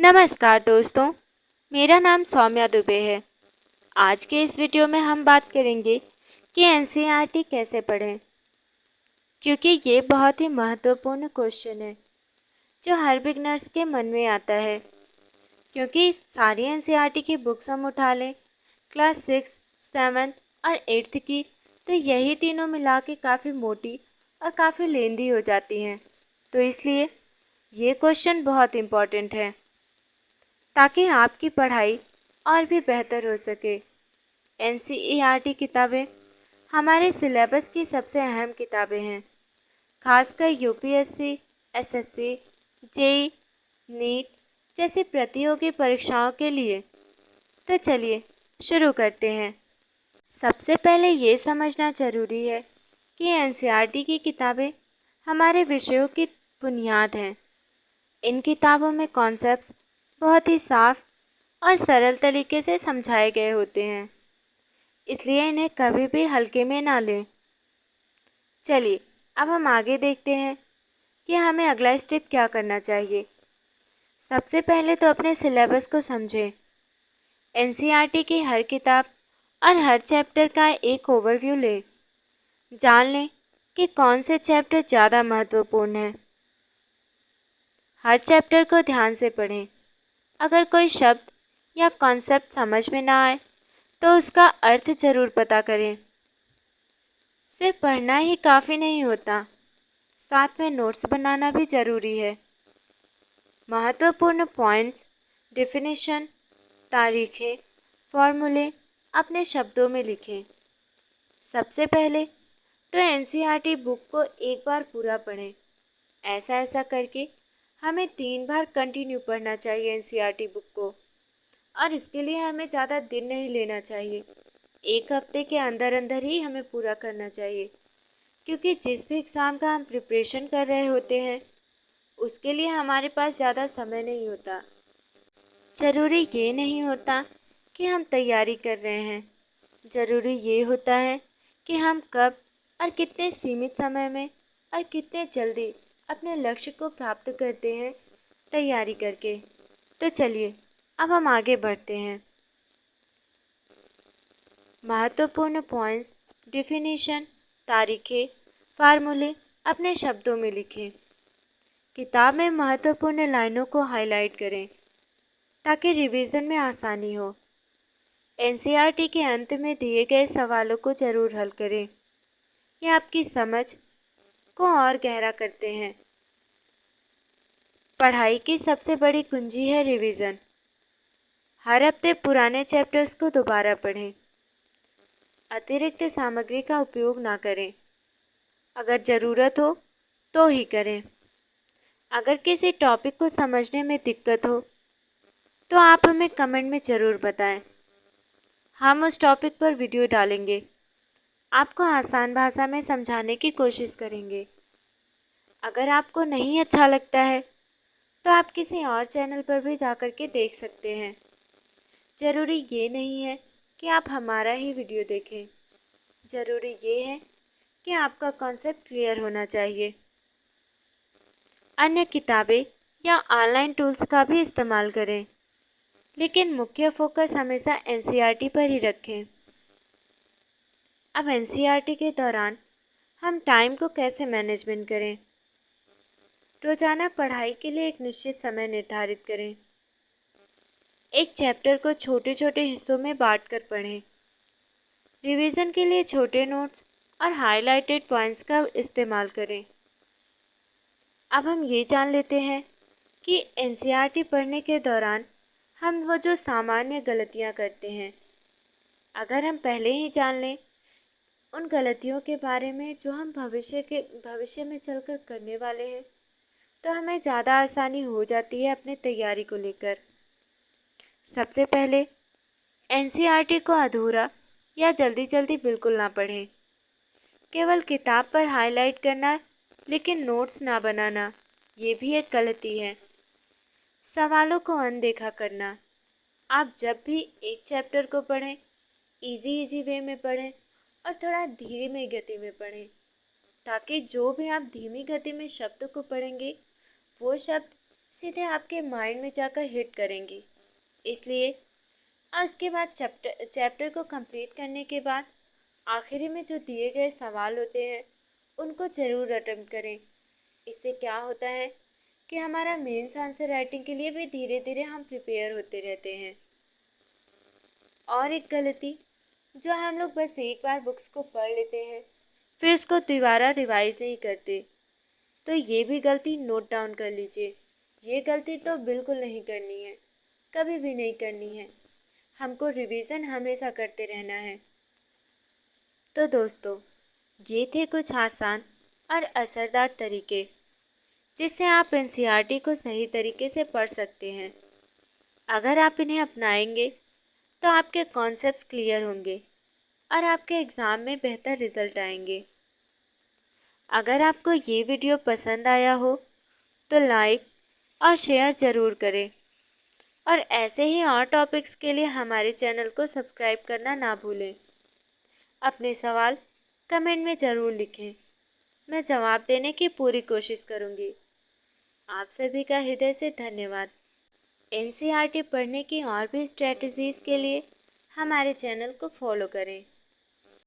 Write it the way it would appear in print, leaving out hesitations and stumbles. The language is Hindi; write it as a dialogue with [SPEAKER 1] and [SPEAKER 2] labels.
[SPEAKER 1] नमस्कार दोस्तों, मेरा नाम सौम्या दुबे है। आज के इस वीडियो में हम बात करेंगे कि एनसीईआरटी कैसे पढ़ें, क्योंकि ये बहुत ही महत्वपूर्ण क्वेश्चन है जो हर बिगनर्स के मन में आता है। क्योंकि सारी एनसीईआरटी की बुक्स हम उठा लें, क्लास 6, 7 और 8th की, तो यही तीनों मिला के काफ़ी मोटी और काफ़ी लेंदी हो जाती हैं। तो इसलिए ये क्वेश्चन बहुत इम्पॉर्टेंट है ताकि आपकी पढ़ाई और भी बेहतर हो सके। एनसीईआरटी किताबें हमारे सिलेबस की सबसे अहम किताबें हैं, खासकर यूपीएससी, एसएससी, जेईई, नीट जैसी प्रतियोगी परीक्षाओं के लिए। तो चलिए शुरू करते हैं। सबसे पहले ये समझना ज़रूरी है कि एनसीईआरटी की किताबें हमारे विषयों की बुनियाद हैं। इन किताबों में कॉन्सेप्ट्स बहुत ही साफ और सरल तरीके से समझाए गए होते हैं, इसलिए इन्हें कभी भी हल्के में ना लें। चलिए अब हम आगे देखते हैं कि हमें अगला स्टेप क्या करना चाहिए। सबसे पहले तो अपने सिलेबस को समझें। एनसीईआरटी की हर किताब और हर चैप्टर का एक ओवरव्यू लें। जान लें कि कौन से चैप्टर ज़्यादा महत्वपूर्ण हैं। हर चैप्टर को ध्यान से पढ़ें। अगर कोई शब्द या कॉन्सेप्ट समझ में ना आए तो उसका अर्थ ज़रूर पता करें। सिर्फ पढ़ना ही काफ़ी नहीं होता, साथ में नोट्स बनाना भी ज़रूरी है। महत्वपूर्ण पॉइंट्स, डेफिनेशन, तारीखें, फॉर्मूले अपने शब्दों में लिखें। सबसे पहले तो एनसीईआरटी बुक को एक बार पूरा पढ़ें। ऐसा करके हमें 3 बार कंटिन्यू पढ़ना चाहिए एनसीईआरटी बुक को, और इसके लिए हमें ज़्यादा दिन नहीं लेना चाहिए। 1 हफ्ते के अंदर अंदर ही हमें पूरा करना चाहिए, क्योंकि जिस भी एग्ज़ाम का हम प्रिपरेशन कर रहे होते हैं उसके लिए हमारे पास ज़्यादा समय नहीं होता। ज़रूरी ये नहीं होता कि हम तैयारी कर रहे हैं, ज़रूरी ये होता है कि हम कब और कितने सीमित समय में और कितने जल्दी अपने लक्ष्य को प्राप्त करते हैं तैयारी करके। तो चलिए अब हम आगे बढ़ते हैं। महत्वपूर्ण पॉइंट्स, डेफिनेशन, तारीखें, फार्मूले अपने शब्दों में लिखें। किताब में महत्वपूर्ण लाइनों को हाईलाइट करें ताकि रिवीजन में आसानी हो। एनसीईआरटी के अंत में दिए गए सवालों को ज़रूर हल करें। ये आपकी समझ को और गहरा करते हैं। पढ़ाई की सबसे बड़ी कुंजी है रिवीजन। हर हफ्ते पुराने चैप्टर्स को दोबारा पढ़ें। अतिरिक्त सामग्री का उपयोग ना करें। अगर ज़रूरत हो तो ही करें। अगर किसी टॉपिक को समझने में दिक्कत हो तो आप हमें कमेंट में ज़रूर बताएं। हम उस टॉपिक पर वीडियो डालेंगे। आपको आसान भाषा में समझाने की कोशिश करेंगे। अगर आपको नहीं अच्छा लगता है तो आप किसी और चैनल पर भी जाकर के देख सकते हैं। ज़रूरी ये नहीं है कि आप हमारा ही वीडियो देखें। ज़रूरी ये है कि आपका कॉन्सेप्ट क्लियर होना चाहिए। अन्य किताबें या ऑनलाइन टूल्स का भी इस्तेमाल करें, लेकिन मुख्य फोकस हमेशा एनसीईआरटी पर ही रखें। अब एनसीईआरटी के दौरान हम टाइम को कैसे मैनेजमेंट करें। रोज़ाना पढ़ाई के लिए एक निश्चित समय निर्धारित करें। एक चैप्टर को छोटे छोटे हिस्सों में बांटकर पढ़ें। रिवीजन के लिए छोटे नोट्स और हाइलाइटेड पॉइंट्स का इस्तेमाल करें। अब हम ये जान लेते हैं कि एनसीईआरटी पढ़ने के दौरान हम वो जो सामान्य गलतियाँ करते हैं, अगर हम पहले ही जान लें उन गलतियों के बारे में जो हम भविष्य में चलकर करने वाले हैं, तो हमें ज़्यादा आसानी हो जाती है अपनी तैयारी को लेकर। सबसे पहले एनसीईआरटी को अधूरा या जल्दी बिल्कुल ना पढ़ें। केवल किताब पर हाईलाइट करना लेकिन नोट्स ना बनाना, ये भी एक गलती है। सवालों को अनदेखा करना। आप जब भी एक चैप्टर को पढ़ें, इजी वे में पढ़ें और थोड़ा धीमी गति में पढ़ें, ताकि जो भी आप धीमी गति में शब्द को पढ़ेंगे वो शब्द सीधे आपके माइंड में जाकर हिट करेंगी। इसलिए और उसके बाद चैप्टर को कंप्लीट करने के बाद आखिरी में जो दिए गए सवाल होते हैं उनको ज़रूर अटेम्प्ट करें। इससे क्या होता है कि हमारा मेंस आंसर राइटिंग के लिए भी धीरे धीरे हम प्रिपेयर होते रहते हैं। और एक गलती जो हम लोग बस एक बार बुक्स को पढ़ लेते हैं फिर उसको दोबारा रिवाइज नहीं करते, तो ये भी गलती नोट डाउन कर लीजिए। ये गलती तो बिल्कुल नहीं करनी है, कभी भी नहीं करनी है। हमको रिवीजन हमेशा करते रहना है। तो दोस्तों, ये थे कुछ आसान और असरदार तरीके जिससे आप एनसीईआरटी को सही तरीके से पढ़ सकते हैं। अगर आप इन्हें अपनाएंगे तो आपके कॉन्सेप्ट्स क्लियर होंगे और आपके एग्ज़ाम में बेहतर रिजल्ट आएंगे। अगर आपको ये वीडियो पसंद आया हो तो लाइक और शेयर ज़रूर करें और ऐसे ही और टॉपिक्स के लिए हमारे चैनल को सब्सक्राइब करना ना भूलें। अपने सवाल कमेंट में ज़रूर लिखें, मैं जवाब देने की पूरी कोशिश करूँगी। आप सभी का हृदय से धन्यवाद। एनसीईआरटी पढ़ने की और भी स्ट्रेटजीज़ के लिए हमारे चैनल को फॉलो करें।